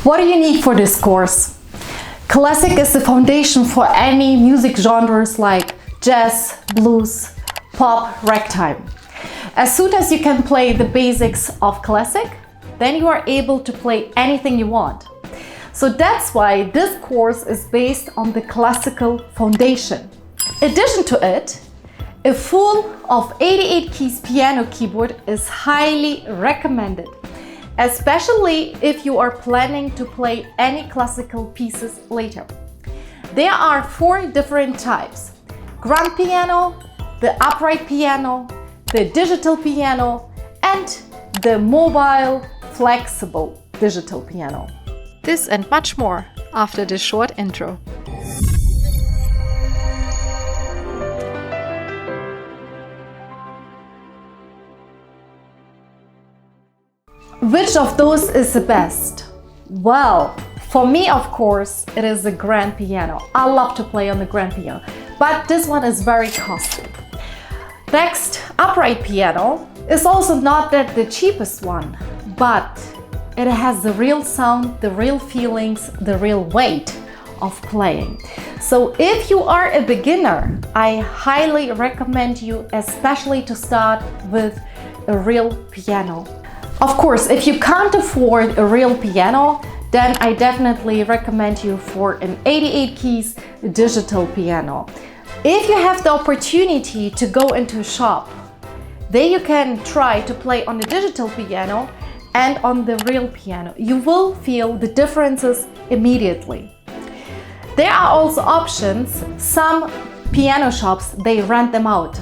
What do you need for this course? Classic is the foundation for any music genres like jazz, blues, pop, ragtime. As soon as you can play the basics of classic, then you are able to play anything you want. So that's why this course is based on the classical foundation. In addition to it, a full of 88 keys piano keyboard is highly recommended, especially if you are planning to play any classical pieces later. There are 4 different types: grand piano, the upright piano, the digital piano, and the mobile, flexible digital piano. This and much more after this short intro. Which of those is the best? Well, for me, of course, it is the grand piano. I love to play on the grand piano, but this one is very costly. Next, upright piano is also not that the cheapest one, but it has the real sound, the real feelings, the real weight of playing. So if you are a beginner, I highly recommend you especially to start with a real piano. Of course, if you can't afford a real piano, then I definitely recommend you for an 88 keys digital piano. If you have the opportunity to go into a shop, then you can try to play on the digital piano and on the real piano. You will feel the differences immediately. There are also options. Some piano shops, they rent them out.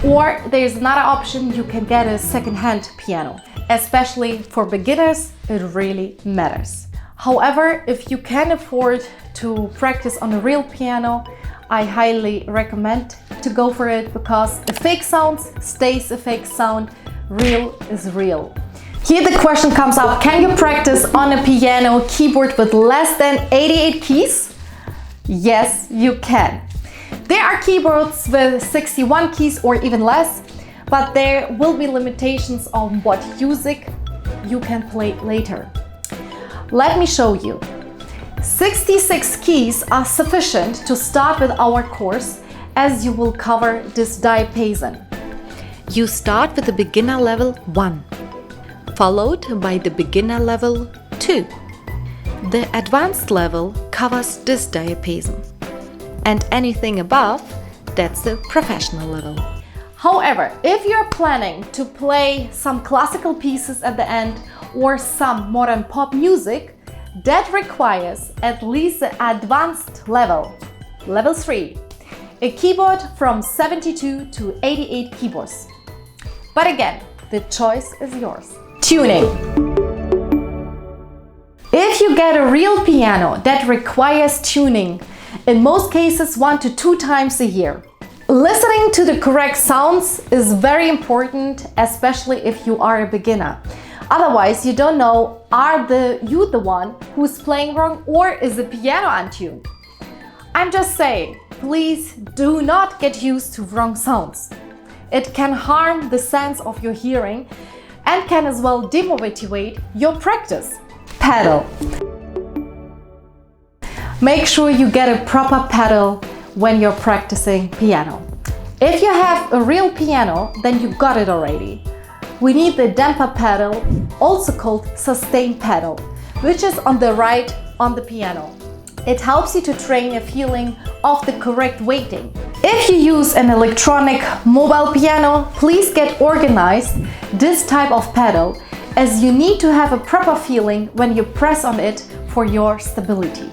Or there's another option, you can get a second-hand piano. Especially for beginners, it really matters. However, if you can afford to practice on a real piano, I highly recommend to go for it, because a fake sound stays a fake sound, real is real. Here the question comes up, can you practice on a piano keyboard with less than 88 keys? Yes, you can. There are keyboards with 61 keys or even less, but there will be limitations on what music you can play later. Let me show you. 66 keys are sufficient to start with our course, as you will cover this diapason. You start with the beginner level 1, followed by the beginner level 2. The advanced level covers this diapason, and anything above, that's the professional level. However, if you're planning to play some classical pieces at the end or some modern pop music, that requires at least the advanced level, level 3, a keyboard from 72 to 88 keyboards. But again, the choice is yours. Tuning. If you get a real piano that requires tuning, in most cases 1 to 2 times a year. Listening to the correct sounds is very important, especially if you are a beginner. Otherwise, you don't know, are you the one who's playing wrong, or is the piano untuned? I'm just saying, please do not get used to wrong sounds. It can harm the sense of your hearing and can as well demotivate your practice. Pedal. Make sure you get a proper pedal when you're practicing piano. If you have a real piano, then you got it already. We need the damper pedal, also called sustain pedal, which is on the right on the piano. It helps you to train a feeling of the correct weighting. If you use an electronic mobile piano, please get organized this type of pedal, as you need to have a proper feeling when you press on it for your stability.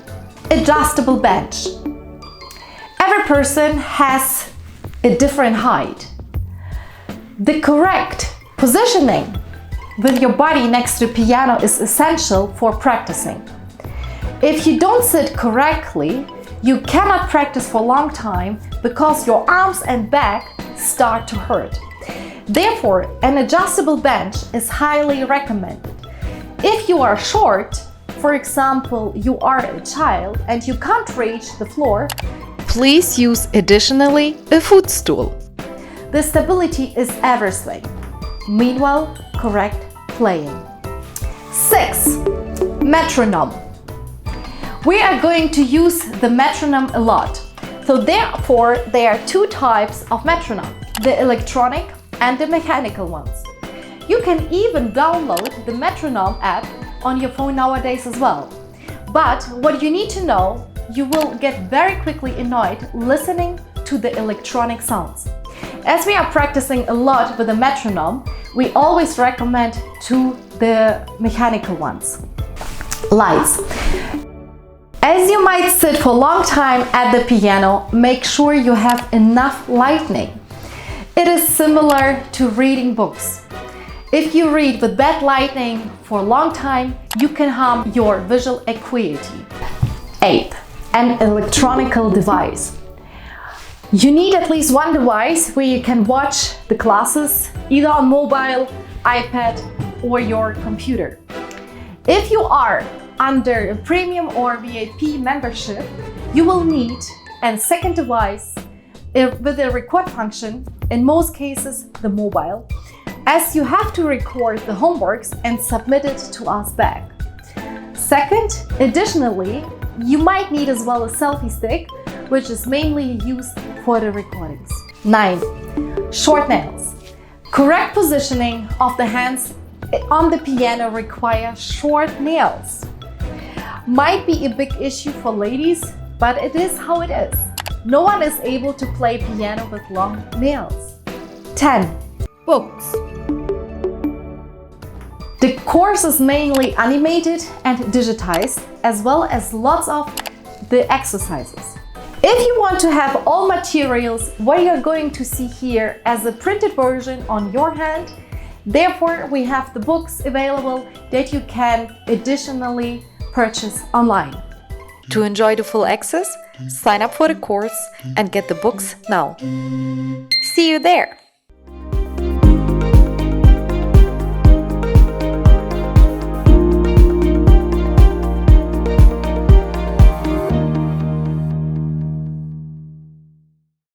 Adjustable bench. Every person has a different height. The correct positioning with your body next to the piano is essential for practicing. If you don't sit correctly, you cannot practice for a long time, because your arms and back start to hurt. Therefore, an adjustable bench is highly recommended. If you are short, for example, you are a child and you can't reach the floor, please use additionally a footstool. The stability is everything. Meanwhile, correct playing. 6. Metronome. We are going to use the metronome a lot. So therefore, there are two types of metronome, the electronic and the mechanical ones. You can even download the metronome app on your phone nowadays as well. But what you need to know, you will get very quickly annoyed listening to the electronic sounds. As we are practicing a lot with the metronome, we always recommend to the mechanical ones. Lights. As you might sit for a long time at the piano, make sure you have enough lighting. It is similar to reading books. If you read with bad lighting for a long time, you can harm your visual acuity. 8. An electronic device. You need at least one device where you can watch the classes, either on mobile, iPad, or your computer. If you are under a premium or VIP membership, you will need a second device with a record function, in most cases the mobile, as you have to record the homeworks and submit it to us back. Second, additionally, you might need as well a selfie stick, which is mainly used for the recordings. 9. Short nails. Correct positioning of the hands on the piano requires short nails. Might be a big issue for ladies, but it is how it is. No one is able to play piano with long nails. 10. Books. The course is mainly animated and digitized, as well as lots of the exercises. If you want to have all materials, what you're going to see here as a printed version on your hand, therefore we have the books available that you can additionally purchase online. To enjoy the full access, sign up for the course and get the books now. See you there!